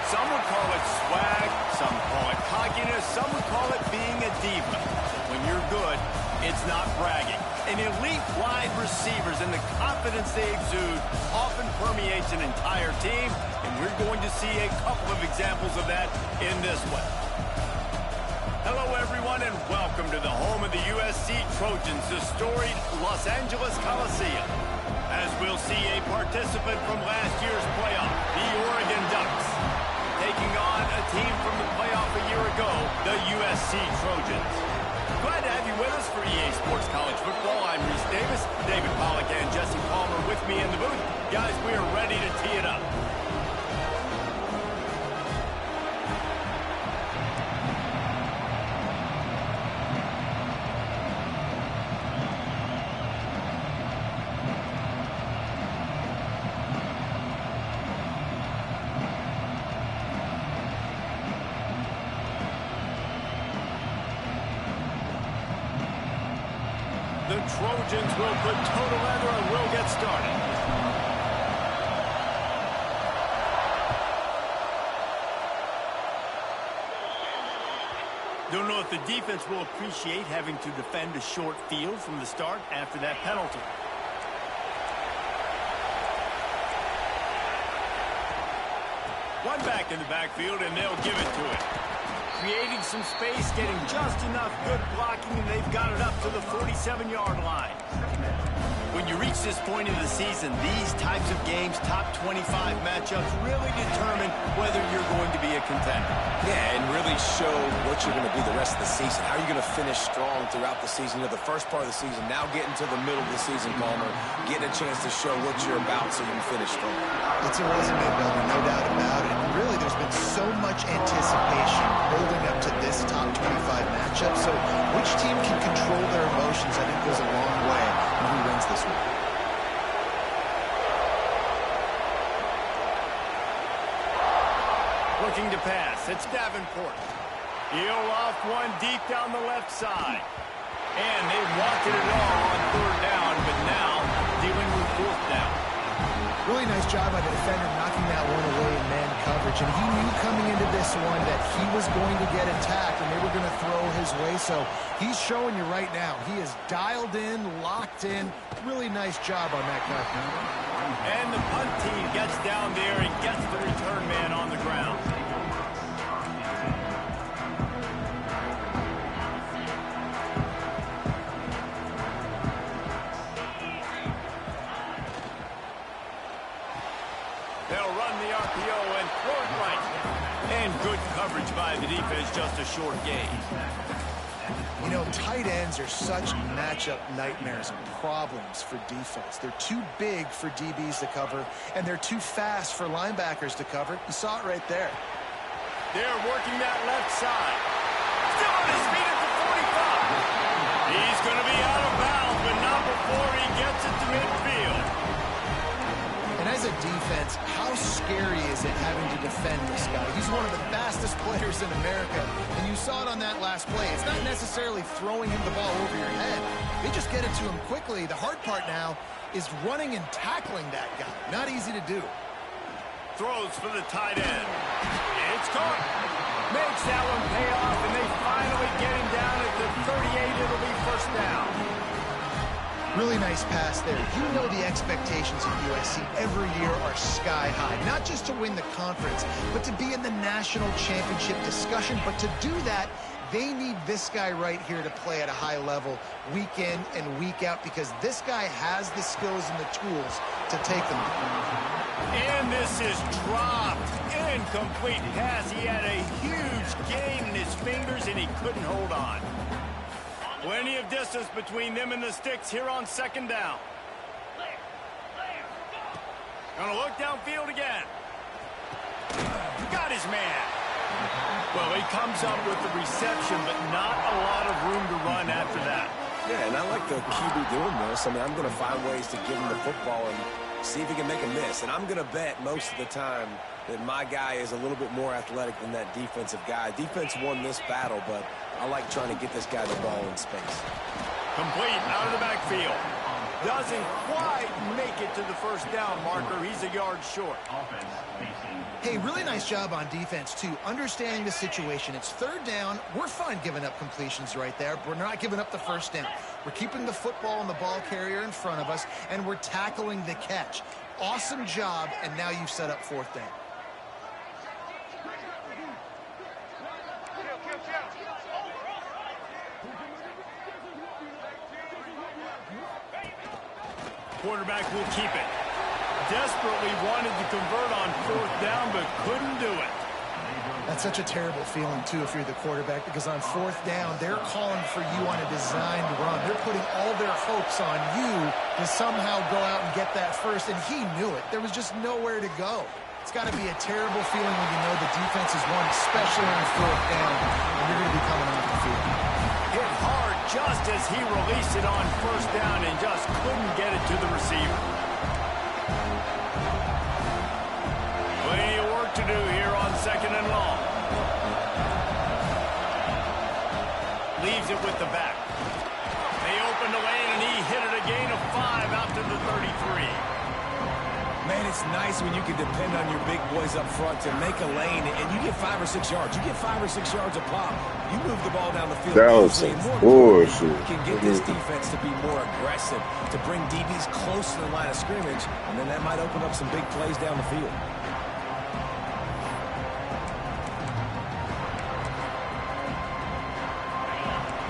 Some would call it swag, some call it cockiness, some would call it being a diva. When you're good, it's not bragging. And elite wide receivers and the confidence they exude often permeates an entire team, and we're going to see a couple of examples of that in this one. Hello, everyone, and welcome to the home of the USC Trojans, the storied Los Angeles Coliseum. As we'll see a participant from last year's playoff, the Oregon Ducks, taking on a team from the playoff a year ago, the USC Trojans. Glad to have you with us for EA Sports College Football. I'm Reese Davis, David Pollack, and Jesse Palmer with me in the booth. Guys, we are ready to tee it up. The Trojans will put toe to leather and we'll get started. Don't know if the defense will appreciate having to defend a short field from the start after that penalty. One back in the backfield and they'll give it to it. Creating some space, getting just enough good blocking, and they've got it up to the 47-yard line. When you reach this point in the season, these types of games, top 25 matchups, really determine whether you're going to be a contender. Yeah, and really show what you're going to be the rest of the season. How are you going to finish strong throughout the season? You know, the first part of the season, now getting to the middle of the season, Palmer, getting a chance to show what you're about so you can finish strong. It's a resume builder, no doubt about it. And really, there's been so much anticipation building up to this top 25 matchup. So which team can control their emotions, I think, goes a long way in who wins this one. Looking to pass, it's Davenport. He'll loft one deep down the left side. And they wanted it all on third down, but now dealing with fourth down. Really nice job by the defender knocking that one away in man coverage. And he knew coming into this one that he was going to get attacked and they were going to throw his way. So he's showing you right now. He is dialed in, locked in. Really nice job on that cut. And the punt team gets down there and gets the return man on the ground. They'll run the RPO and throw it right. And good coverage by the defense, just a short gain. You know, tight ends are such matchup nightmares and problems for defense. They're too big for DBs to cover, and they're too fast for linebackers to cover. You saw it right there. They're working that left side. Still on his feet at the 45. He's going to be out of bounds, but not before he gets it to midfield. And as a defense, how scary is it having to defend this guy? He's one of the fastest players in America, and you saw it on that last play. It's not necessarily throwing him the ball over your head. They just get it to him quickly. The hard part now is running and tackling that guy. Not easy to do. Throws for the tight end. It's caught. Makes that one pay off, and they finally get him down at the 38. It'll be first down. Really nice pass there. You know the expectations of USC every year are sky high. Not just to win the conference, but to be in the national championship discussion. But to do that, they need this guy right here to play at a high level week in and week out, because this guy has the skills and the tools to take them. And this is dropped. Incomplete pass. He had a huge gain in his fingers, and he couldn't hold on. Plenty of distance between them and the sticks here on second down. Gonna look downfield again. Got his man. Well, he comes up with the reception, but not a lot of room to run after that. Yeah, and I like the QB doing this. I mean, I'm going to find ways to give him the football and see if he can make a miss. And I'm going to bet most of the time that my guy is a little bit more athletic than that defensive guy. Defense won this battle, but I like trying to get this guy the ball in space. Complete out of the backfield. Doesn't quite make it to the first down marker. He's a yard short. Hey, really nice job on defense, too. Understanding the situation. It's third down. We're fine giving up completions right there. We're not giving up the first down. We're keeping the football and the ball carrier in front of us, and we're tackling the catch. Awesome job, and now you've set up fourth down. Quarterback will keep it. Desperately wanted to convert on fourth down, but couldn't do it. That's such a terrible feeling, too, if you're the quarterback, because on fourth down, they're calling for you on a designed run. They're putting all their hopes on you to somehow go out and get that first, and he knew it. There was just nowhere to go. It's got to be a terrible feeling when you know the defense is won, especially on fourth down, and you're going to be coming off the field. Hit hard just as he released it on first down and just couldn't get it to the receiver. Plenty of work to do here on second and long. Leaves it with the back. They open the lane, and he hit it a gain of 5 out to the 33. Man, it's nice when you can depend on your big boys up front to make a lane, and you get 5 or 6 yards. You get 5 or 6 yards a pop. You move the ball down the field. That was some bullshit. You can get this defense to be more aggressive, to bring DBs close to the line of scrimmage, and then that might open up some big plays down the field.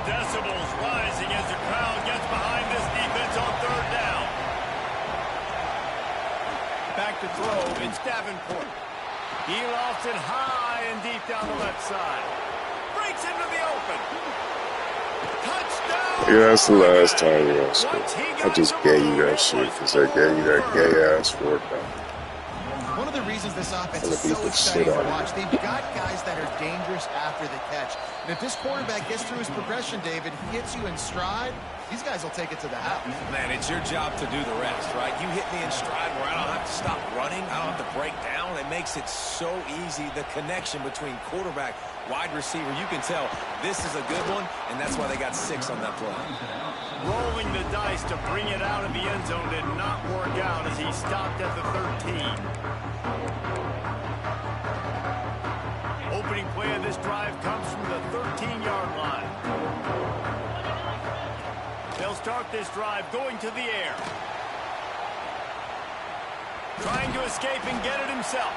Decibels rising as the crowd gets behind this defense on third down. Back to throw, it's Davenport. He lofts it high and deep down the left side. Breaks into the open. Touchdown! Yeah, that's the last time you're gonna score. I just gave you that shit because I gave you that gay-ass fourth down. One of the reasons this offense is so exciting to watch, they've got guys that are dangerous after the catch. And if this quarterback gets through his progression, David, he hits you in stride, these guys will take it to the house. Man, it's your job to do the rest, right? You hit me in stride where I don't have to stop running. I don't have to break down. It makes it so easy, the connection between quarterback, wide receiver. You can tell this is a good one, and that's why they got 6 on that play. Rolling the dice to bring it out of the end zone did not work out as he stopped at the 13. Opening play of this drive comes from the 13-yard line. They'll start this drive going to the air. Trying to escape and get it himself.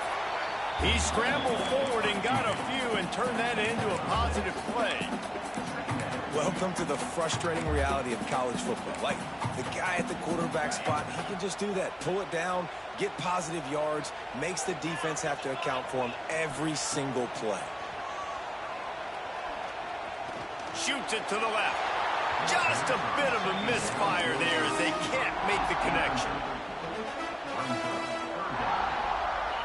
He scrambled forward and got a few and turned that into a positive play. Welcome to the frustrating reality of college football. Like, the guy at the quarterback spot, he can just do that. Pull it down, get positive yards, makes the defense have to account for him every single play. Shoots it to the left. Just a bit of a misfire there as they can't make the connection.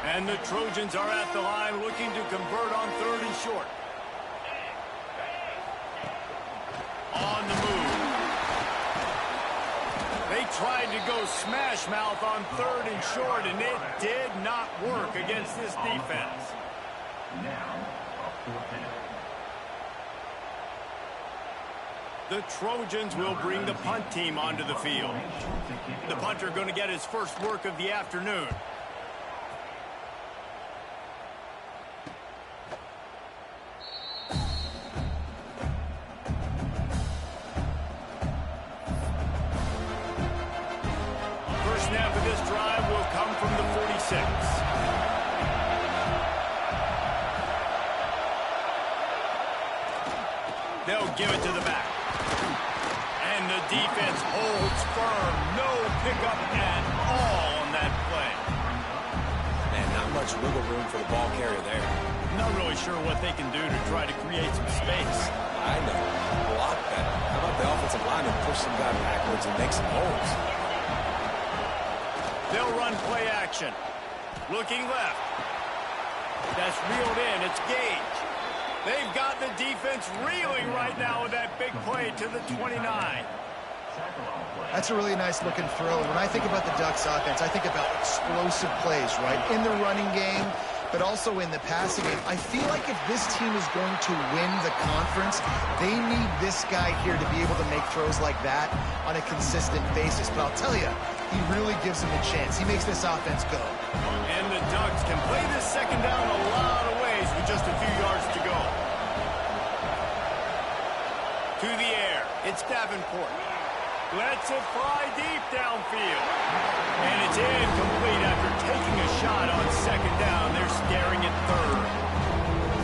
And the Trojans are at the line looking to convert on third and short. On the move. They tried to go smash mouth on third and short, and it did not work against this defense. The Trojans will bring the punt team onto the field. The punter going to get his first work of the afternoon. First snap of this drive will come from the 46. They'll give it to the back. And the defense holds firm. No pickup at all on that play. Man, not much wiggle room for the ball carrier there. Not really sure what they can do to try to create some space. I know. Block better. How about the offensive lineman push some guy backwards and make some holes? They'll run play action. Looking left. That's reeled in. It's Gage. They've got the defense reeling right now with that big play to the 29. That's a really nice looking throw. When I think about the Ducks offense, I think about explosive plays, right? In the running game, but also in the passing game. I feel like if this team is going to win the conference, they need this guy here to be able to make throws like that on a consistent basis. But I'll tell you, he really gives them a chance. He makes this offense go. And the Ducks can play this second down a lot of ways with just a few yards to go. To the air, it's Davenport. Lets it fly deep downfield. And it's incomplete after taking a shot on second down. They're scaring at third.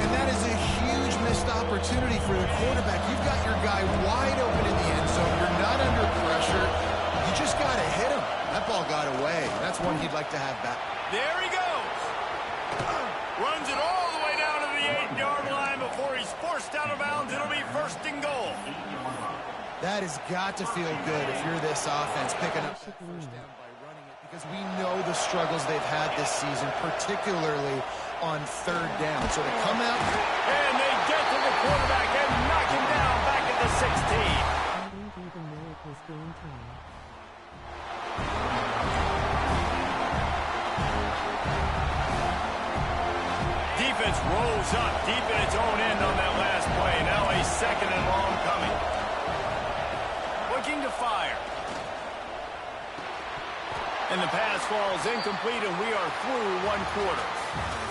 And that is a huge missed opportunity for the quarterback. You've got your guy wide open in the end zone. You're not under pressure. You just got to hit him. That ball got away. That's one he'd like to have back. There he goes. Runs it all the way down to the 8-yard line before he's forced out of bounds. It'll be first and goal. That has got to feel good if you're this offense picking up first down by running it, because we know the struggles they've had this season, particularly on third down. So to come out and they get to the quarterback and knock him down back at the 16. Defense rolls up deep in its own end on that last play. Now a second and long coming. Looking to fire. And the pass falls incomplete, and we are through one quarter.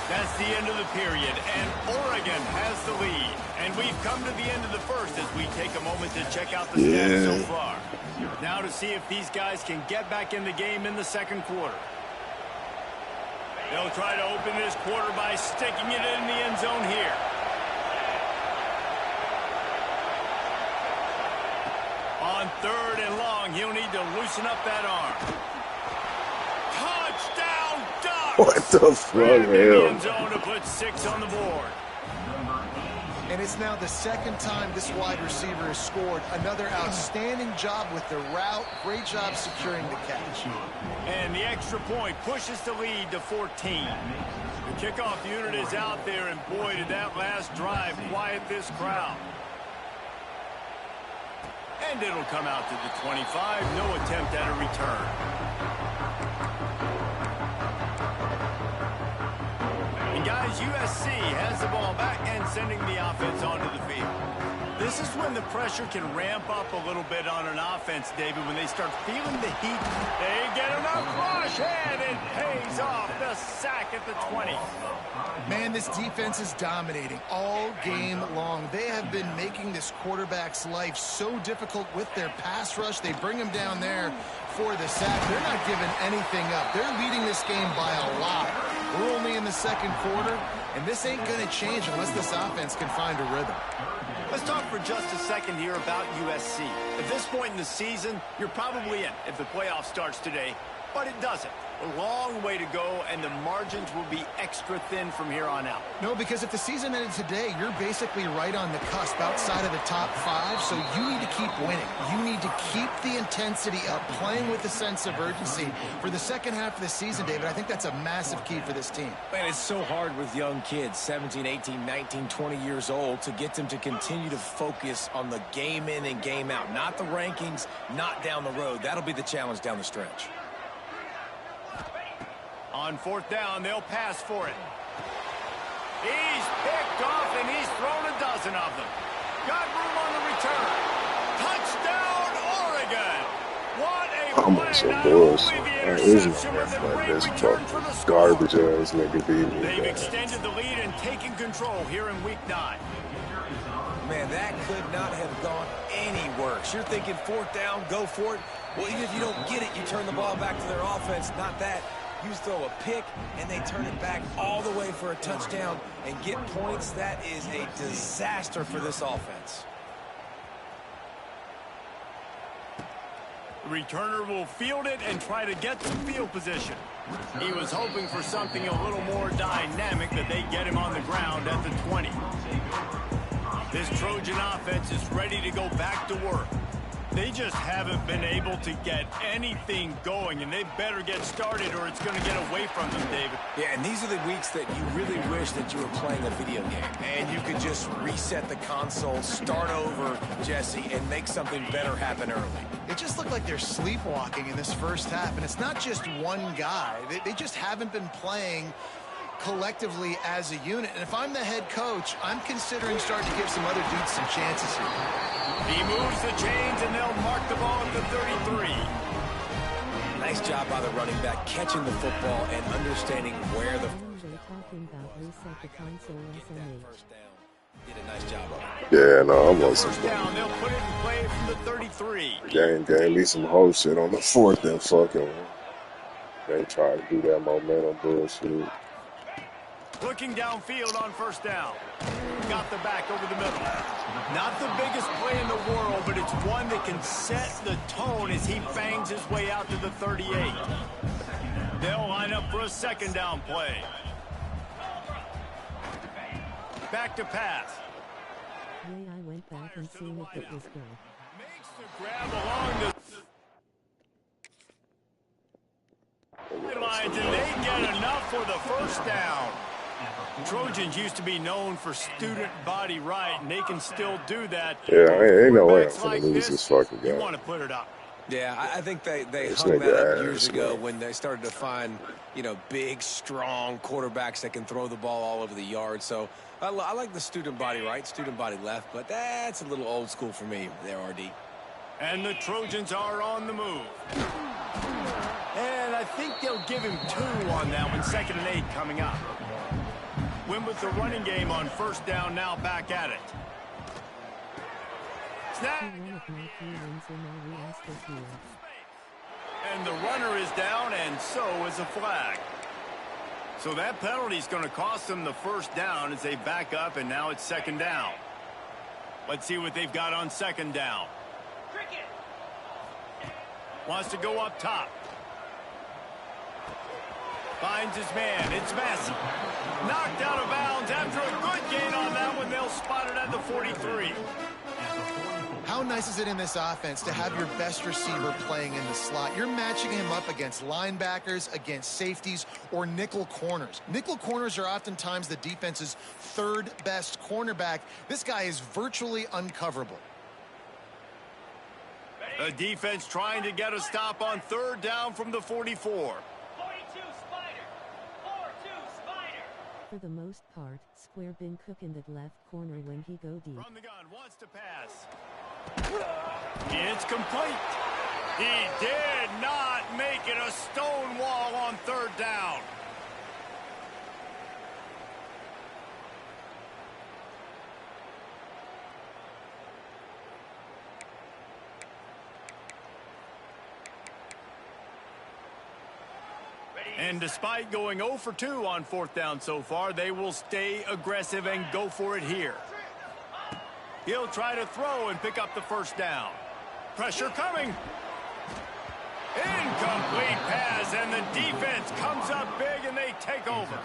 That's the end of the period, and Oregon has the lead. And we've come to the end of the first as we take a moment to check out the stats so far. Now to see if these guys can get back in the game in the second quarter. They'll try to open this quarter by sticking it in the end zone here. On third and long, he'll need to loosen up that arm. Touchdown, Ducks! What the fuck, hell? End zone to put 6 on the board. And it's now the second time this wide receiver has scored. Another outstanding job with the route. Great job securing the catch. And the extra point pushes the lead to 14. The kickoff unit is out there, and boy, did that last drive quiet this crowd. And it'll come out to the 25. No attempt at a return. And guys, USC has the ball back and sending the offense onto the field. This is when the pressure can ramp up a little bit on an offense, David, when they start feeling the heat. They get enough rush, and it pays off. The sack at the 20. Man, this defense is dominating all game long. They have been making this quarterback's life so difficult with their pass rush. They bring him down there for the sack. They're not giving anything up. They're leading this game by a lot. We're only in the second quarter, and this ain't going to change unless this offense can find a rhythm. Let's talk for just a second here about USC. At this point in the season, you're probably in if the playoff starts today, but it doesn't. A long way to go, and the margins will be extra thin from here on out. No, because if the season ended today, you're basically right on the cusp outside of the top 5, so you need to keep winning. You need to keep the intensity up, playing with a sense of urgency. For the second half of the season, David, I think that's a massive key for this team. Man, it's so hard with young kids, 17, 18, 19, 20 years old, to get them to continue to focus on the game in and game out. Not the rankings, not down the road. That'll be the challenge down the stretch. On fourth down, they'll pass for it. He's picked off, and he's thrown a dozen of them. Got room on the return. Touchdown, Oregon! What a play! Not only the interception, but the great return for the score. Garbage ass nigga beat me. They've extended the lead and taken control here in Week 9. Man, that could not have gone any worse. You're thinking fourth down, go for it. Well, even if you don't get it, you turn the ball back to their offense. Not that. You throw a pick, and they turn it back all the way for a touchdown and get points. That is a disaster for this offense. The returner will field it and try to get some field position. He was hoping for something a little more dynamic, but they get him on the ground at the 20. This Trojan offense is ready to go back to work. They just haven't been able to get anything going, and they better get started or it's going to get away from them, David. Yeah, and these are the weeks that you really wish that you were playing a video game and you could just reset the console, start over, Jesse, and make something better happen early. It just looked like they're sleepwalking in this first half, and it's not just one guy. They just haven't been playing collectively as a unit. And if I'm the head coach, I'm considering starting to give some other dudes some chances here. He moves the chains, and they'll mark the ball at the 33. Nice job by the running back, catching the football and understanding where the talking about reset the console SMH. first down. Did a nice job of it. Yeah, no, I'm on some First down, they'll put it in play from the 33. game me some whole shit on the 4th and fucking. They try to do that momentum bullshit. Looking downfield on first down. Got the back over the middle. Not the biggest play in the world, but it's one that can set the tone as he bangs his way out to the 38. They'll line up for a second down play. Back to pass. Yeah, I went back and seen if it was good. Makes the grab along the sidelines, and they get enough for the first down. Trojans used to be known for student body right, and they can still do that. Yeah, ain't no way I'm Quarterbacks gonna like lose this fucking You game. want to put it up. Yeah, I think they This hung that nigga up years ass, ago man. when they started to find, you know, big, strong quarterbacks that can throw the ball all over the yard. So I like the student body right, student body left, but that's a little old school for me there, RD. And the Trojans are on the move. And I think they'll give him 2 on that one. 2nd and 8 coming up. Win with the running game on first down, now back at it. Snap. One of my key wins in my last this year. And the runner is down, and so is a flag. So that penalty is going to cost them the first down as they back up, and now it's 2nd down. Let's see what they've got on 2nd down. Wants to go up top. Finds his man. It's Massey. Knocked out of bounds after a good gain on that one. They'll spot it at the 43. How nice is it in this offense to have your best receiver playing in the slot? You're matching him up against linebackers, against safeties, or nickel corners. Nickel corners are oftentimes the defense's 3rd best cornerback. This guy is virtually uncoverable. The defense trying to get a stop on 3rd down from the 44. For the most part, Square been cooking that left corner when he go deep. From the gun, wants to pass. It's complete. He did not make it a stone wall on 3rd down. And despite going 0 for 2 on 4th down so far, they will stay aggressive and go for it here. He'll try to throw and pick up the first down. Pressure coming. Incomplete pass, and the defense comes up big, and they take over.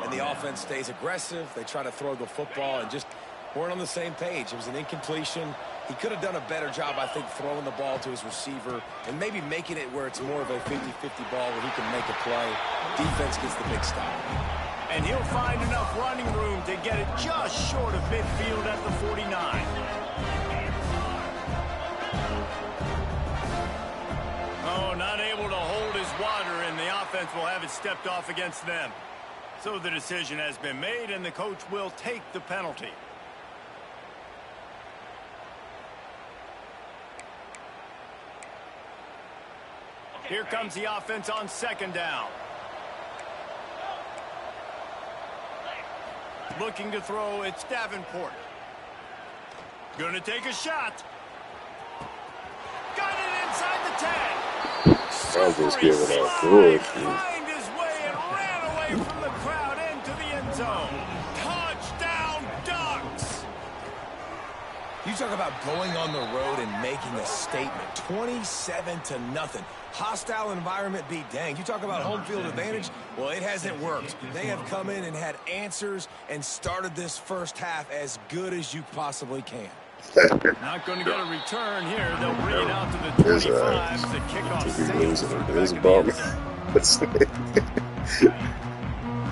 And the offense stays aggressive. They try to throw the football and just weren't on the same page. It was an incompletion. He could have done a better job, I think, throwing the ball to his receiver and maybe making it where it's more of a 50-50 ball where he can make a play. Defense gets the big stop. And he'll find enough running room to get it just short of midfield at the 49. Oh, not able to hold his water, and the offense will have it stepped off against them. So the decision has been made, and the coach will take the penalty. Here comes the offense on 2nd down. Looking to throw, it's Davenport. Gonna take a shot. Got it inside the 10. I'm just giving up Slide, bullshit. find his way and ran away from the crowd into the end zone. Touchdown, Ducks. You talk about going on the road and making a statement. 27-0. Hostile environment be danged. You talk about home field advantage. Well, it hasn't worked. They have come in and had answers and started this first half as good as you possibly can. Not going to get a return here. They'll bring it out to the 25. The kickoff To be sails losing to the it back is of the about end zone.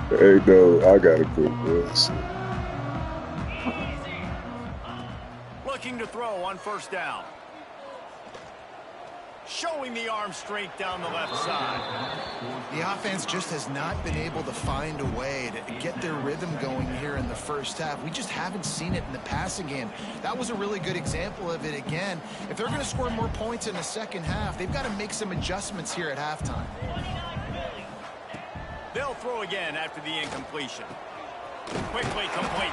Hey, no, I gotta quit this. Looking to throw on 1st down. showing the arm strength down the left side. The offense just has not been able to find a way to get their rhythm going here in the first half. We just haven't seen it in the passing game. That was a really good example of it again. If they're going to score more points in the second half, they've got to make some adjustments here at halftime. They'll throw again after the incompletion. Quickly complete.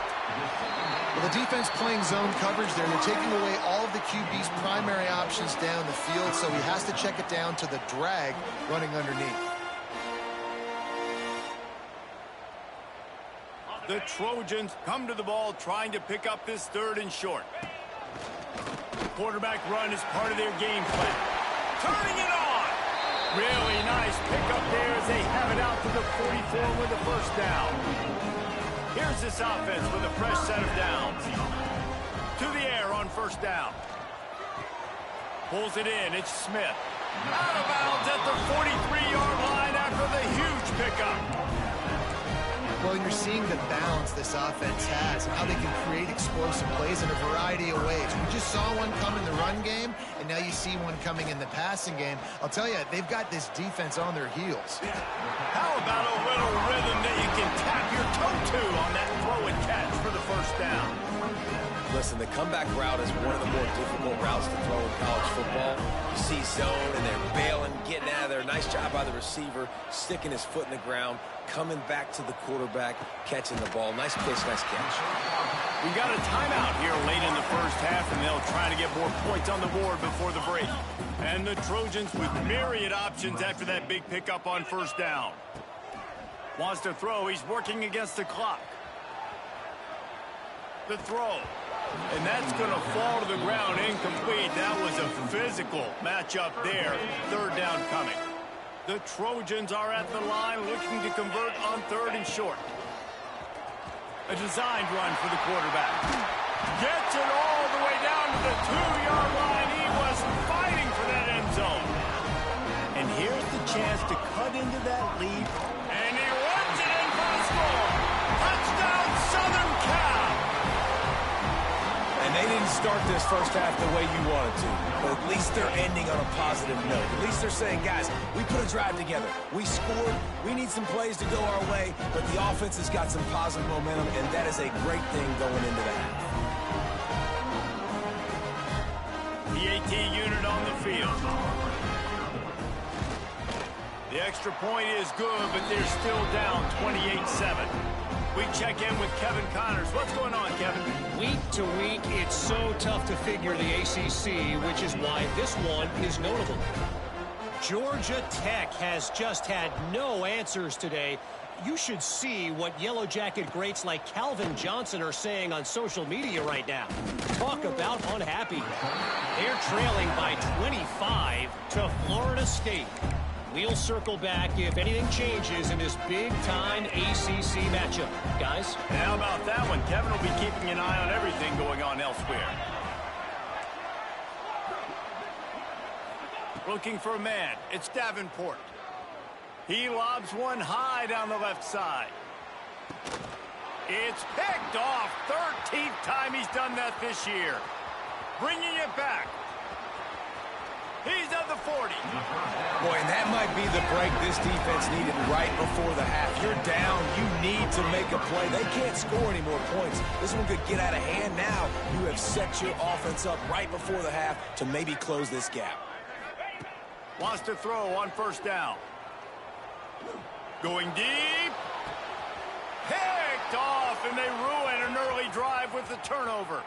Well, the defense playing zone coverage there. They're taking away all of the QB's primary options down the field, so he has to check it down to the drag running underneath. The Trojans come to the ball trying to pick up this 3rd and short. Quarterback run is part of their game plan. Turning it on! Really nice pickup there as they have it out to the 44 with the first down. Here's this offense with a fresh set of downs. To the air on first down. Pulls it in. It's Smith. Out of bounds at the 43-yard line after the huge pickup. Well, you're seeing the balance this offense has and how they can create explosive plays in a variety of ways. We just saw one come in the run game, and now you see one coming in the passing game. I'll tell you, they've got this defense on their heels. How about a little rhythm that you can tap your toe to on that throw and catch for the first down? Listen, the comeback route is one of the more difficult routes to throw in college football. You see zone, and they're bailing, getting out of there. Nice job by the receiver, sticking his foot in the ground, coming back to the quarterback, catching the ball. Nice pitch, nice catch. We got a timeout here late in the first half, and they'll try to get more points on the board before the break. And the Trojans with myriad options after that big pickup on first down. Wants to throw. He's working against the clock. The throw. And that's going to fall to the ground incomplete. That was a physical matchup there. 3rd down coming. The Trojans are at the line looking to convert on 3rd and short. A designed run for the quarterback. Gets it all the way down to the 2-yard line. He was fighting for that end zone. And here's the chance to cut into that lead. And he runs it in for the score. Touchdown, Southern Cal. And they didn't start this first half the way you wanted to. But at least they're ending on a positive note. At least they're saying, guys, we put a drive together. We scored. We need some plays to go our way. But the offense has got some positive momentum, and that is a great thing going into the half. The AT unit on the field. The extra point is good, but they're still down 28-7. We check in with Kevin Connors. What's going on, Kevin? Week to week, it's so tough to figure the ACC, which is why this one is notable. Georgia Tech has just had no answers today. You should see what Yellow Jacket greats like Calvin Johnson are saying on social media right now. Talk about unhappy. They're trailing by 25 to Florida State. We'll circle back if anything changes in this big-time ACC matchup. Guys? And how about that one? Kevin will be keeping an eye on everything going on elsewhere. Looking for a man. It's Davenport. He lobs one high down the left side. It's picked off. 13th time he's done that this year. Bringing it back. He's at the 40. Boy, and that might be the break this defense needed right before the half. You're down. You need to make a play. They can't score any more points. This one could get out of hand now. You have set your offense up right before the half to maybe close this gap. Wants to throw on first down. Going deep. Picked off, and they ruin an early drive with the turnover.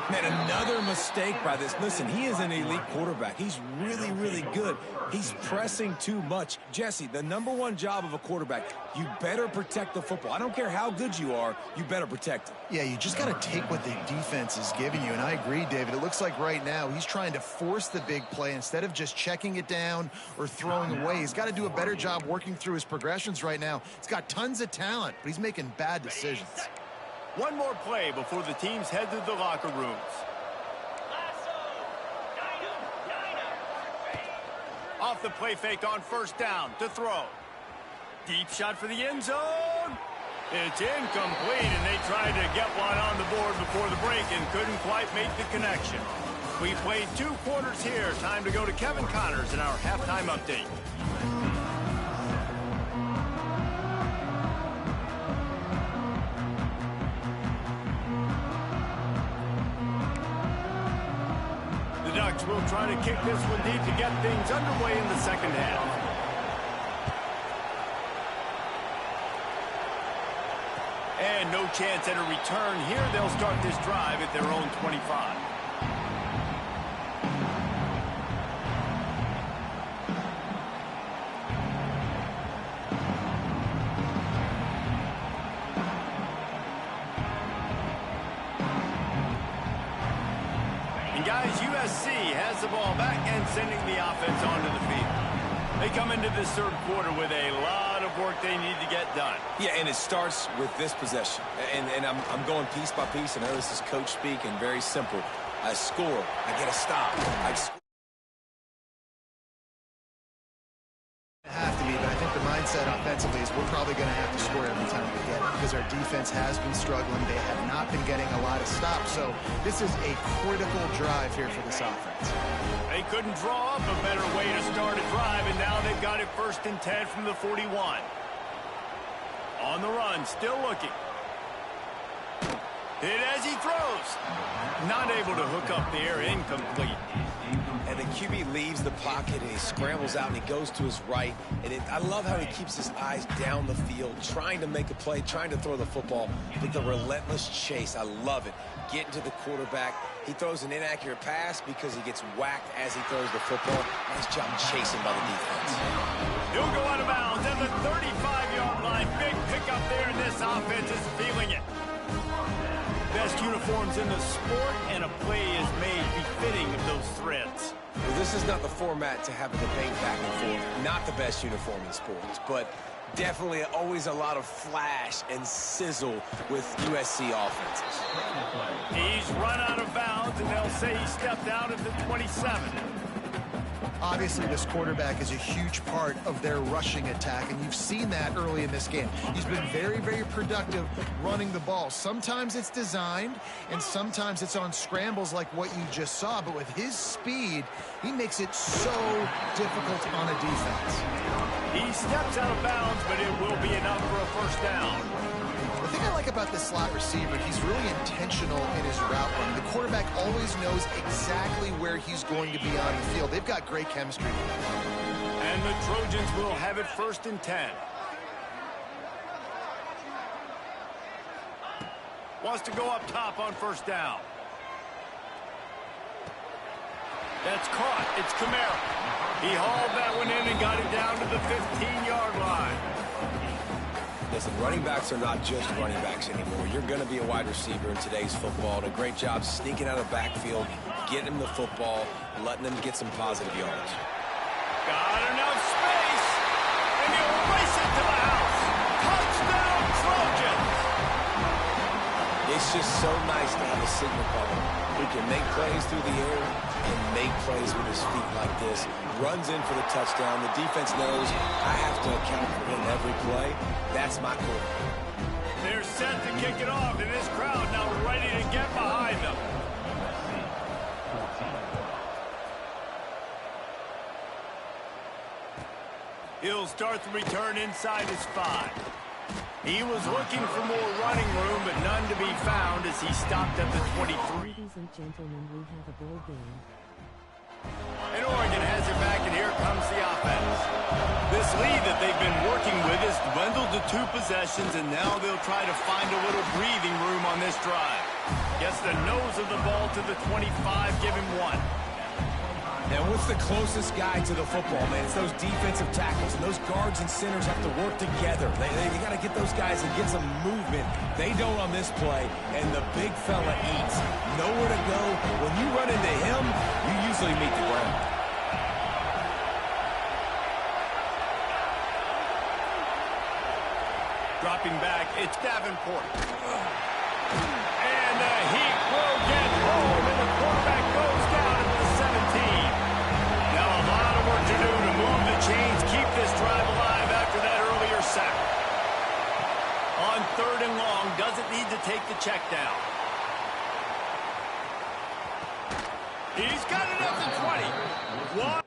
Man, another mistake by this. Listen, he is an elite quarterback. He's really, really good. He's pressing too much. Jesse, the #1 job of a quarterback, you better protect the football. I don't care how good you are, you better protect it. Yeah, you just got to take what the defense is giving you. And I agree, David. It looks like right now he's trying to force the big play instead of just checking it down or throwing away. He's got to do a better job working through his progressions right now. He's got tons of talent, but he's making bad decisions. One more play before the teams head to the locker rooms. Off the play fake on first down to throw. Deep shot for the end zone. It's incomplete, and they tried to get one on the scoreboard before the break and couldn't quite make the connection. We played 2 quarters here. Time to go to Kevin Connors in our halftime update. The Ducks will try to kick this one deep to get things underway in the second half. And no chance at a return here. They'll start this drive at their own 25. And guys, USC has the ball back and sending the offense onto the field. They come into this third quarter with a lot of work they need to get done. Yeah, and it starts with this possession. And I'm going piece by piece. I know this is coach speak and very simple. I score. I get a stop. Have to be, but I think the mindset offensively is we're probably going to have to score every time we get it because our defense has been struggling. They have not been getting a lot of stops, so this is a critical drive here for this offense. They couldn't draw up a better way to start a drive, and now they've got it 1st and 10 from the 41. On the run, still looking. Hit as he throws. Not able to hook up there, incomplete. And the QB leaves the pocket and he scrambles out and he goes to his right. And I love how he keeps his eyes down the field, trying to make a play, trying to throw the football. But the relentless chase, I love it. Getting to the quarterback. He throws an inaccurate pass because he gets whacked as he throws the football. Nice job chasing by the defense. He'll go out of bounds at the 35-yard line. Big pickup there, and this offense is feeling it. Best uniforms in the sport, and a play is made befitting of those threads. Well, this is not the format to have a debate back and forth. Not the best uniform in sports, but definitely always a lot of flash and sizzle with USC offenses. He's run out of bounds, and they'll say he stepped out at the 27. Obviously, this quarterback is a huge part of their rushing attack, and you've seen that early in this game. He's been very, very productive running the ball. Sometimes it's designed, and sometimes it's on scrambles like what you just saw. But with his speed, he makes it so difficult on a defense. He steps out of bounds, but it will be enough for a 1st down. The thing I like about this slot receiver, he's really intentional in his route run. The quarterback always knows exactly where he's going to be on the field. They've got great chemistry. And the Trojans will have it 1st and 10. Wants to go up top on 1st down. That's caught. It's Kamara. He hauled that one in and got it down to the 15-yard line. Listen, running backs are not just running backs anymore. You're going to be a wide receiver in today's football. And a great job sneaking out of the backfield, getting them the football, letting them get some positive yards. Got enough space, and he'll race it to the house. Touchdown, Trojans! It's just so nice to have a signal caller who can make plays through the air and make plays with his feet like this. Runs in for the touchdown. The defense knows I have to account for him every play. That's my quarterback. They're set to kick it off, and this crowd now ready to get behind them. He'll start the return inside his 5. He was looking for more running room, but none to be found as he stopped at the 23. Ladies and gentlemen, we have a ball game. And Oregon has it back, and here comes the offense. This lead that they've been working with has dwindled to 2 possessions, and now they'll try to find a little breathing room on this drive. Gets the nose of the ball to the 25, give him 1. And what's the closest guy to the football, man? It's those defensive tackles, and those guards and centers have to work together. They got to get those guys and get some movement. They don't on this play, and the big fella eats. Nowhere to go. When you run into him, you usually meet the ground. Dropping back, it's Davenport. And he will get home, and the quarterback goes down at the 17. Now a lot of work to do to move the chains, keep this drive alive after that earlier sack. On 3rd and long, doesn't need to take the check down. He's got it up to 20. One.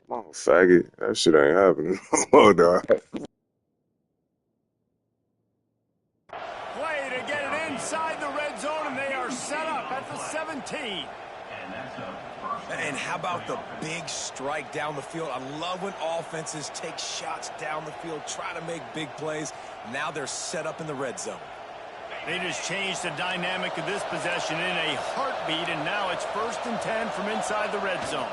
Come on, faggot. That shit ain't happening. Oh, dog. Play to get it inside the red zone, and they are set up at the 17. And how about the big strike down the field? I love when offenses take shots down the field, try to make big plays. Now they're set up in the red zone. They just changed the dynamic of this possession in a heartbeat, and now it's 1st and 10 from inside the red zone.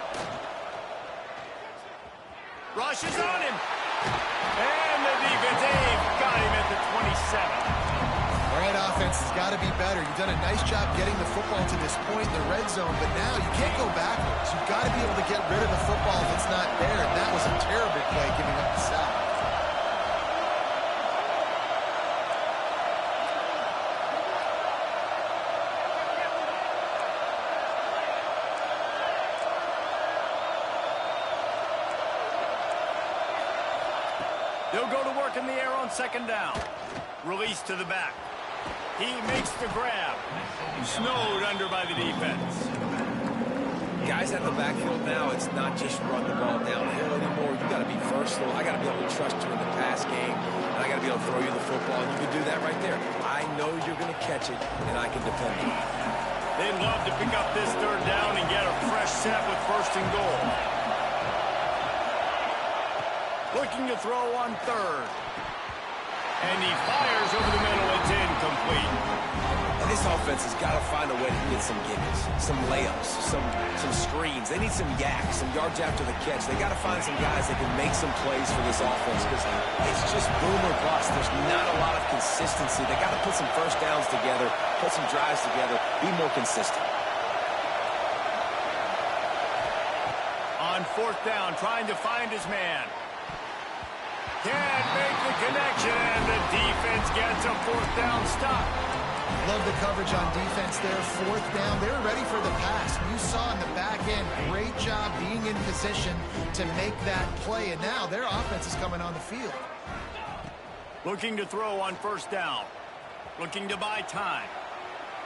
Rushes on him. And the defense, they've got him at the 27. All right, offense has got to be better. You've done a nice job getting the football to this point in the red zone, but now you can't go backwards. You've got to be able to get rid of the football if it's not there, and that was a terrible play giving up the sack. They'll go to work in the air on 2nd down. Release to the back. He makes the grab. Snowed under by the defense. Guys at the backfield now, it's not just run the ball downhill anymore. You got to be versatile. I got to be able to trust you in the pass game, and I got to be able to throw you the football, and you can do that right there. I know you're going to catch it, and I can depend on it. They'd love to pick up this 3rd down and get a fresh set with 1st and goal. Looking to throw on 3rd. And he fires over the middle. It's incomplete. And this offense has got to find a way to get some gimmicks, some layups, some screens. They need some yaks, some yards after the catch. They got to find some guys that can make some plays for this offense because it's just boom or bust. There's not a lot of consistency. They got to put some 1st downs together, put some drives together, be more consistent. On 4th down, trying to find his man. Can't make the connection, and the defense gets a 4th down stop. Love the coverage on defense there. 4th down. They were ready for the pass. You saw in the back end, great job being in position to make that play. And now their offense is coming on the field. Looking to throw on 1st down. Looking to buy time.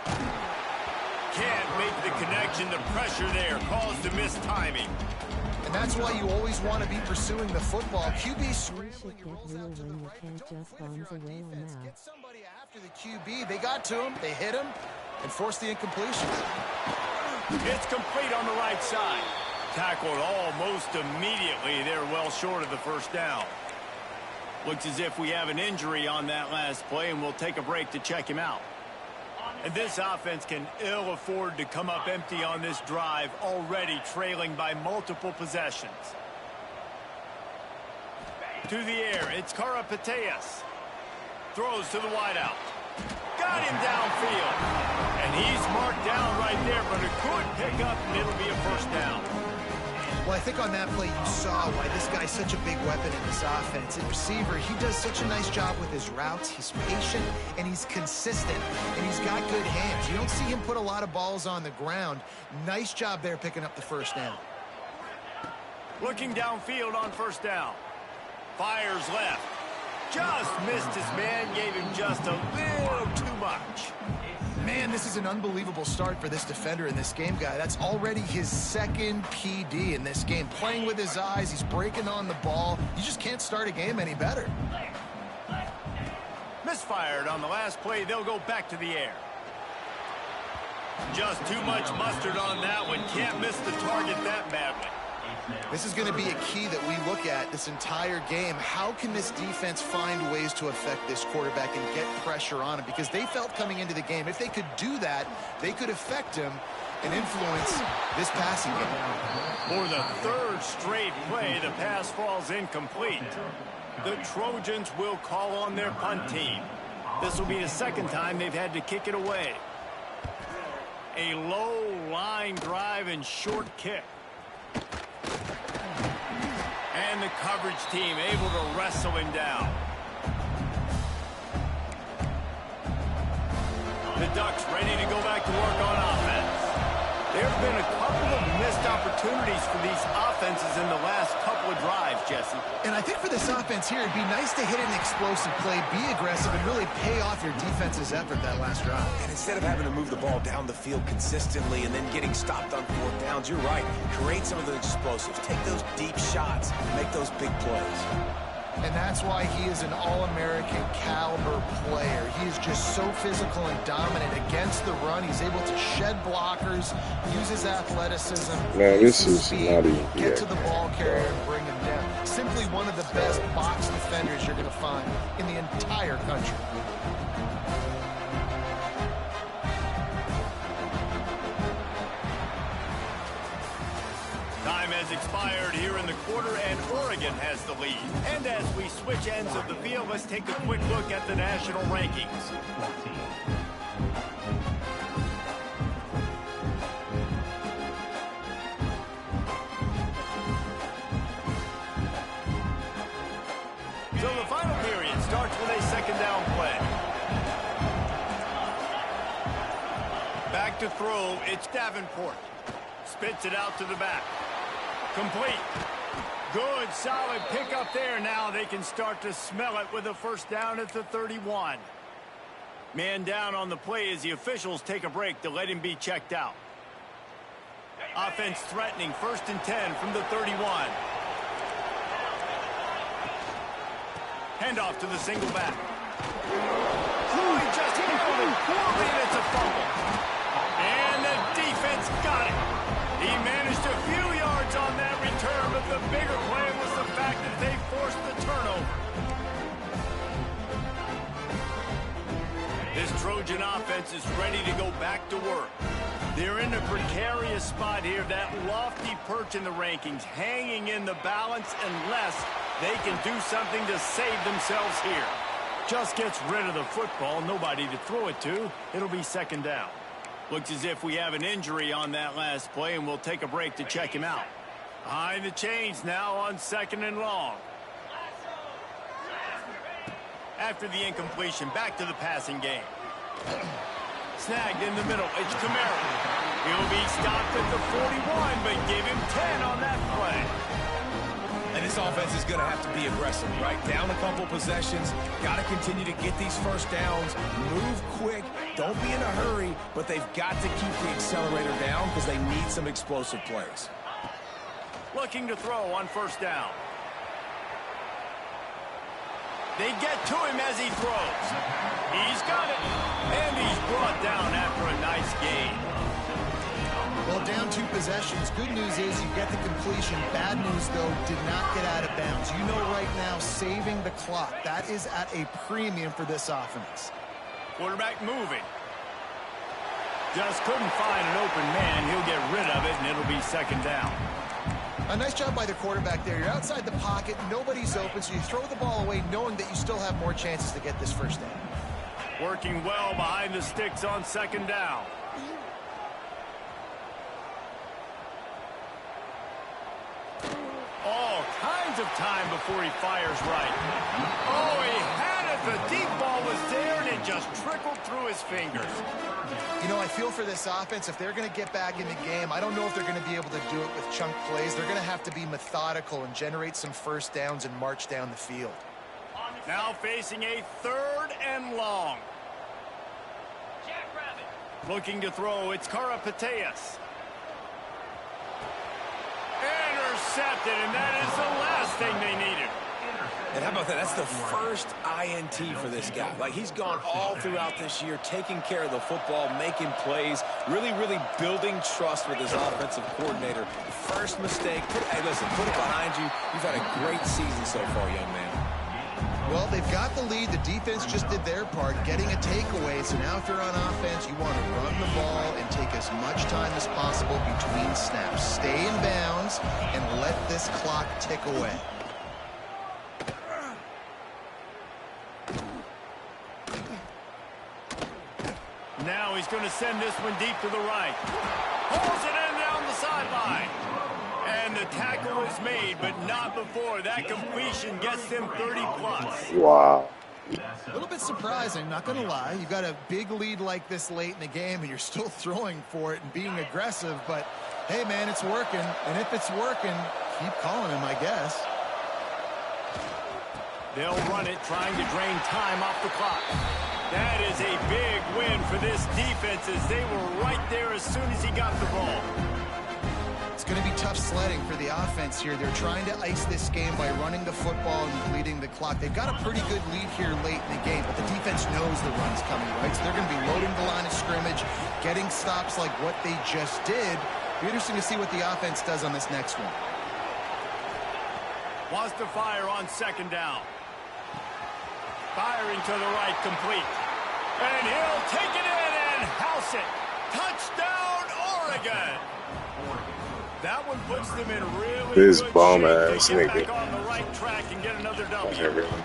Can't make the connection. The pressure there caused the missed timing. And that's why you always want to be pursuing the football. QB scrambling your balls out to the right. Just When you're bombs on away on defense, that. get somebody after the QB. They got to him, they hit him, and forced the incompletion. It's complete on the right side. Tackled almost immediately. They're well short of the 1st down. Looks as if we have an injury on that last play, and we'll take a break to check him out. And this offense can ill afford to come up empty on this drive, already trailing by multiple possessions. To the air, it's Karapateas. Throws to the wideout. Got him downfield. And he's marked down right there, but a good pickup, and it'll be a 1st down. Well, I think on that play you saw why this guy's such a big weapon in this offense. At receiver, he does such a nice job with his routes. He's patient, and he's consistent, and he's got good hands. You don't see him put a lot of balls on the ground. Nice job there picking up the 1st down. Looking downfield on 1st down. Fires left. Just missed his man, gave him just a little too much. Man, this is an unbelievable start for this defender in this game, guy. That's already his 2nd PD in this game. Playing with his eyes, he's breaking on the ball. You just can't start a game any better. Misfired on the last play. They'll go back to the air. Just too much mustard on that one. Can't miss the target that badly. This is going to be a key that we look at this entire game. How can this defense find ways to affect this quarterback and get pressure on him? Because they felt coming into the game, if they could do that, they could affect him and influence this passing game. For the 3rd straight play, the pass falls incomplete. The Trojans will call on their punt team. This will be the 2nd time they've had to kick it away. A low line drive and short kick. And the coverage team able to wrestle him down. The Ducks ready to go back to work on offense. There have been a couple of missed opportunities for these offenses in the last couple of drives, Jesse. And I think for this offense here, it'd be nice to hit an explosive play, be aggressive, and really pay off your defense's effort that last drive. And instead of having to move the ball down the field consistently and then getting stopped on fourth downs, you're right. Create some of the explosives. Take those deep shots. Make those big plays. And that's why he is an All-American caliber player. He is just so physical and dominant against the run. He's able to shed blockers, use his athleticism, Man, this is speed, not even get to the ball carrier and bring him down. Simply one of the best box defenders you're going to find in the entire country. Time has expired here in the quarter, and Oregon has the lead. And as we switch ends of the field, let's take a quick look at the national rankings. So the final period starts with a second down play. Back to throw, it's Davenport. Spits it out to the back. Complete. Good, solid pickup there. Now they can start to smell it with a first down at the 31. Man down on the play as the officials take a break to let him be checked out. Offense threatening, 1st and 10 from the 31. Handoff to the single back. Oh, he just handled it poorly, and it's a fumble. And the defense got it. He managed a few yards on that return, but the bigger play was the fact that they forced the turnover. This Trojan offense is ready to go back to work. They're in a precarious spot here, that lofty perch in the rankings, hanging in the balance unless they can do something to save themselves here. Just gets rid of the football, nobody to throw it to. It'll be second down. Looks as if we have an injury on that last play, and we'll take a break to check him out. Behind the chains now on 2nd and long. After the incompletion, back to the passing game. Snagged in the middle, it's Kamara. He'll be stopped at the 41, but give him 10 on that play. And this offense is going to have to be aggressive, right? Down a couple possessions. Got to continue to get these first downs. Move quick. Don't be in a hurry, but they've got to keep the accelerator down because they need some explosive plays. Looking to throw on 1st down. They get to him as he throws. He's got it. And he's brought down after a nice gain. Well, down 2 possessions. Good news is you get the completion. Bad news, though, did not get out of bounds. You know right now, saving the clock. That is at a premium for this offense. Quarterback moving. Just couldn't find an open man. He'll get rid of it, and it'll be second down. A nice job by the quarterback there. You're outside the pocket. Nobody's open, so you throw the ball away knowing that you still have more chances to get this first down. Working well behind the sticks on 2nd down. All kinds of time before he fires right. Oh, he had it. The deep ball was there, and it just trickled through his fingers. You know, I feel for this offense, if they're going to get back in the game, I don't know if they're going to be able to do it with chunk plays. They're going to have to be methodical and generate some first downs and march down the field. Now facing a 3rd and long. Looking to throw, it's Karapateas. Intercepted, and that is the last thing they needed. And how about that? That's the first INT for this guy. Like, he's gone all throughout this year, taking care of the football, making plays, really building trust with his offensive coordinator. First mistake. Hey, listen, put it behind you. You've had a great season so far, young man. Well, they've got the lead. The defense just did their part, getting a takeaway. So now if you're on offense, you want to run the ball and take as much time as possible between snaps. Stay in bounds and let this clock tick away. Now he's going to send this one deep to the right. Pulls it in down the sideline. And the tackle is was made, but not before that completion gets them 30+. Wow. A little bit surprising, not going to lie. You've got a big lead like this late in the game, and you're still throwing for it and being aggressive. But, hey, man, it's working. And if it's working, keep calling him, I guess. They'll run it, trying to drain time off the clock. That is a big win for this defense, as they were right there as soon as he got the ball. It's going to be tough sledding for the offense here. They're trying to ice this game by running the football and bleeding the clock. They've got a pretty good lead here late in the game, but the defense knows the run's coming, right? So they're going to be loading the line of scrimmage, getting stops like what they just did. Be interesting to see what the offense does on this next one. Wants to fire on second down. Firing to the right, complete. And he'll take it in and house it. Touchdown, Oregon. That one puts them in really This good bum shape ass to get nigga. back on the right track and get another W.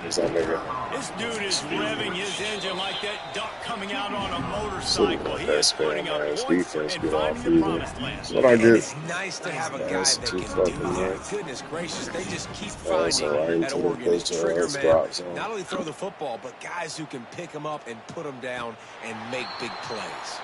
This nigga. This dude is revving his engine like that duck coming out on a Sitting motorcycle. with He that is putting up spam ass points defense and get off finding the either. promised land. But I And get it's nice to have a guy that's that too can do fucking that. much. Goodness gracious, they just keep Also, I finding hate at to Oregon put is trigger your ass men. drops on. Not only throw the football, but guys who can pick them up and put them down and make big plays.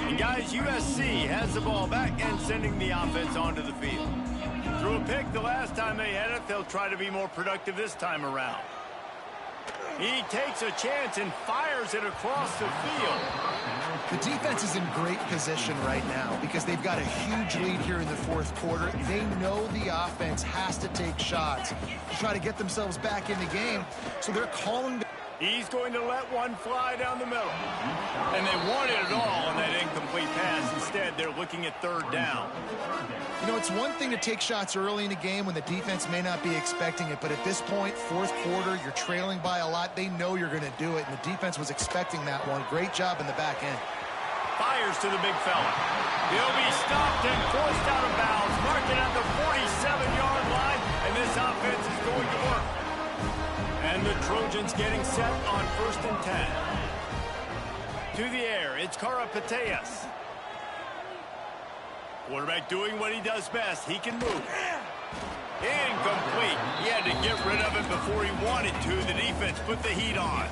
And guys, USC has the ball back and sending the offense onto the field. Threw a pick the last time they had it. They'll try to be more productive this time around. He takes a chance and fires it across the field. The defense is in great position right now because they've got a huge lead here in the fourth quarter. They know the offense has to take shots to try to get themselves back in the game. So they're calling. He's going to let one fly down the middle. And they wanted it all on that incomplete pass. Instead, they're looking at third down. You know, it's one thing to take shots early in a game when the defense may not be expecting it, but at this point, fourth quarter, you're trailing by a lot. They know you're going to do it, and the defense was expecting that one. Great job in the back end. Fires to the big fella. He'll be stopped and forced out of bounds, marking at the 47-yard line, and this offense is going to work. And the Trojans getting set on 1st and 10. To the air, it's Karapateas. Quarterback doing what he does best. He can move. Incomplete. He had to get rid of it before he wanted to. The defense put the heat on.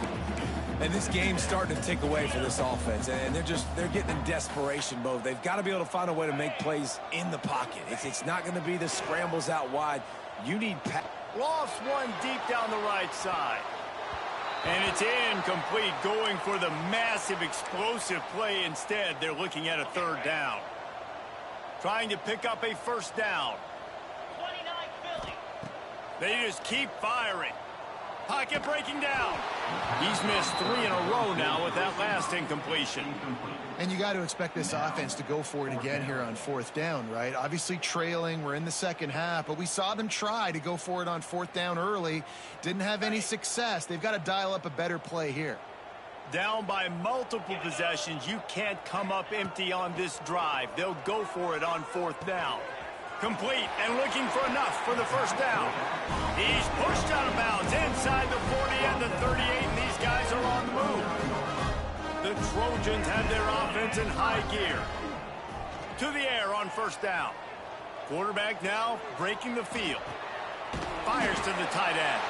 And this game's starting to tick away for this offense, and they're getting in desperation mode. They've got to be able to find a way to make plays in the pocket. It's not going to be the scrambles out wide. You need Lost one deep down the right side. And it's incomplete, going for the massive explosive play instead. They're looking at a third down. Trying to pick up a first down. They just keep firing. Pocket breaking down. He's missed 3 in a row now with that last incompletion. And you got to expect this offense to go for it again here on fourth down, right? Obviously trailing, we're in the second half, but we saw them try to go for it on fourth down early. Didn't have any success. They've got to dial up a better play here. Down by multiple possessions, you can't come up empty on this drive. They'll go for it on fourth down. Complete and looking for enough for the first down. He's pushed out of bounds inside the 40 and the 38, and these guys are on the move. The Trojans have their offense in high gear. To the air on first down. Quarterback now breaking the field. Fires to the tight end.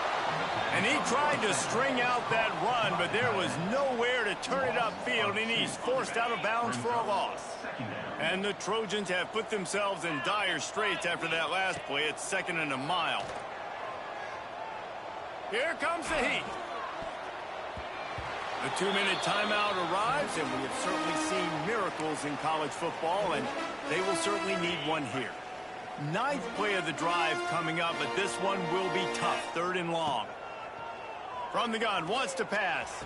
And he tried to string out that run, but there was nowhere to turn it upfield, and he's forced out of bounds for a loss. And the Trojans have put themselves in dire straits after that last play. It's 2nd and a mile. Here comes the heat. The 2-minute timeout arrives, and we have certainly seen miracles in college football, and they will certainly need one here. 9th play of the drive coming up, but this one will be tough. 3rd and long. From the gun, wants to pass.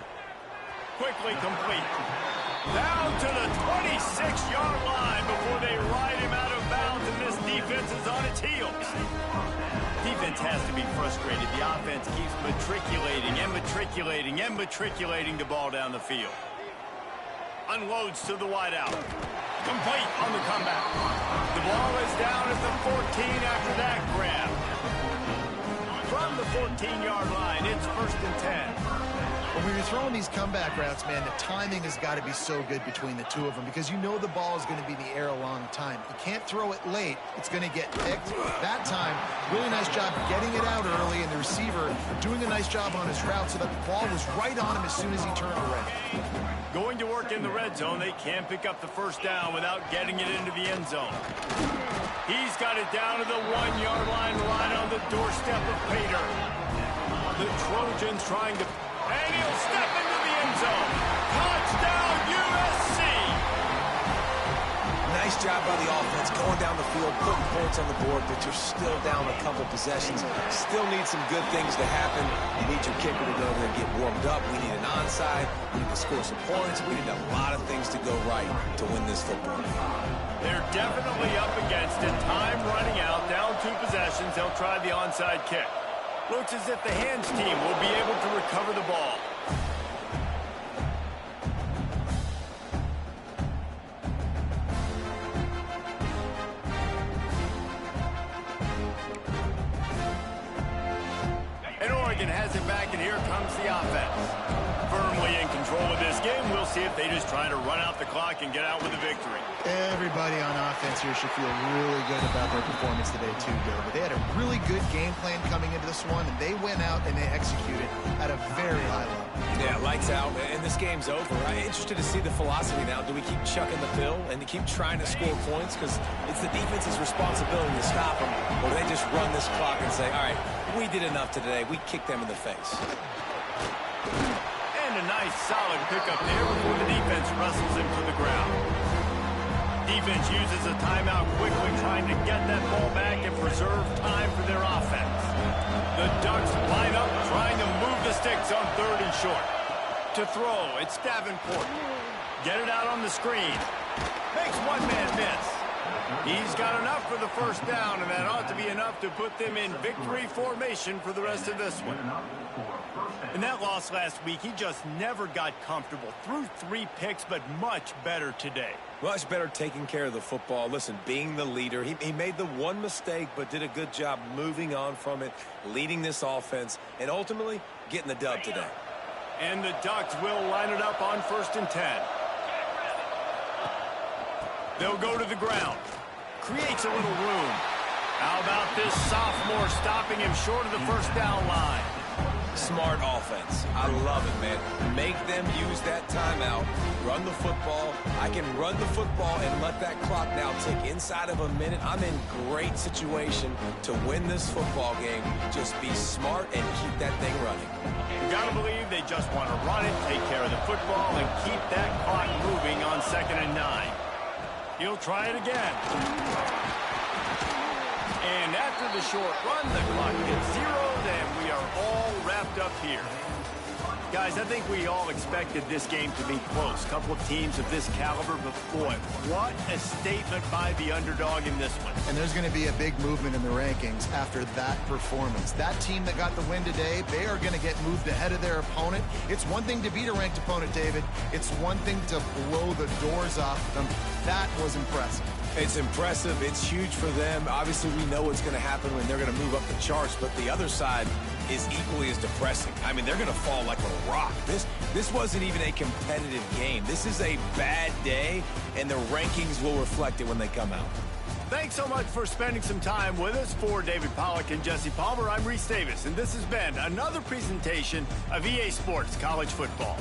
Quickly complete. Down to the 26-yard line before they ride him out of bounds, and this defense is on its heels. Defense has to be frustrated. The offense keeps matriculating and matriculating and matriculating the ball down the field. Unloads to the wideout. Complete on the comeback. The ball is down at the 14 after that grab. From the 14-yard line, it's 1st and 10. When you're throwing these comeback routes, man, the timing has got to be so good between the two of them because you know the ball is going to be in the air a long time. You can't throw it late. It's going to get picked. That time, really nice job getting it out early, and the receiver doing a nice job on his route so that the ball was right on him as soon as he turned around. Going to work in the red zone, they can't pick up the first down without getting it into the end zone. He's got it down to the 1-yard line, right on the doorstep of Pater. The Trojans trying to... And he'll step into the end zone. Touchdown, USC! Nice job by the offense, going down the field, putting points on the board, but you're still down a couple possessions. Still need some good things to happen. You need your kicker to go over there and get warmed up. We need an onside. We need to score some points. We need a lot of things to go right to win this football game. They're definitely up against it. Time running out, down 2 possessions. They'll try the onside kick. Looks as if the hands team will be able to recover the ball. And Oregon has it back, and here comes the offense. Firmly in control of this game. We'll see if they just try to run out the clock and get out with a victory. Everybody on offense here should feel really good about their performance today, too, David. They had a really good game plan coming into this one, and they went out and they executed at a very high level. Yeah, lights out, and this game's over. I'm interested to see the philosophy now. Do we keep chucking the pill and to keep trying to score points? Because it's the defense's responsibility to stop them, or do they just run this clock and say, all right, we did enough today. We kicked them in the face. And a nice, solid pickup there before the defense wrestles him to the ground. Defense uses a timeout quickly, trying to get that ball back and preserve time for their offense. The Ducks line up, trying to move the sticks on 3rd and short. To throw, it's Davenport. Get it out on the screen. Makes one man miss. He's got enough for the first down, and that ought to be enough to put them in victory formation for the rest of this one. In that loss last week, he just never got comfortable. Threw 3 picks, but much better today. Much better taking care of the football. Listen, being the leader, he made the one mistake, but did a good job moving on from it, leading this offense, and ultimately getting the dub today. And the Ducks will line it up on 1st and 10. They'll go to the ground. Creates a little room. How about this sophomore stopping him short of the first down line? Smart offense. I love it, man. Make them use that timeout. Run the football. I can run the football and let that clock now tick inside of a minute. I'm in great situation to win this football game. Just be smart and keep that thing running. You gotta believe they just want to run it, take care of the football, and keep that clock moving on 2nd and 9. He'll try it again. And after the short run, the clock gets zeroed, and we are all wrapped up here. Guys, I think we all expected this game to be close. Couple of teams of this caliber, but boy, what a statement by the underdog in this one. And there's going to be a big movement in the rankings after that performance. That team that got the win today, they are going to get moved ahead of their opponent. It's one thing to beat a ranked opponent, David. It's one thing to blow the doors off them. That was impressive. It's impressive. It's huge for them. Obviously, we know what's going to happen when they're going to move up the charts, but the other side is equally as depressing. I mean, they're going to fall like a rock. This wasn't even a competitive game. This is a bad day, and the rankings will reflect it when they come out. Thanks so much for spending some time with us. For David Pollack and Jesse Palmer, I'm Reese Davis, and this has been another presentation of EA Sports College Football.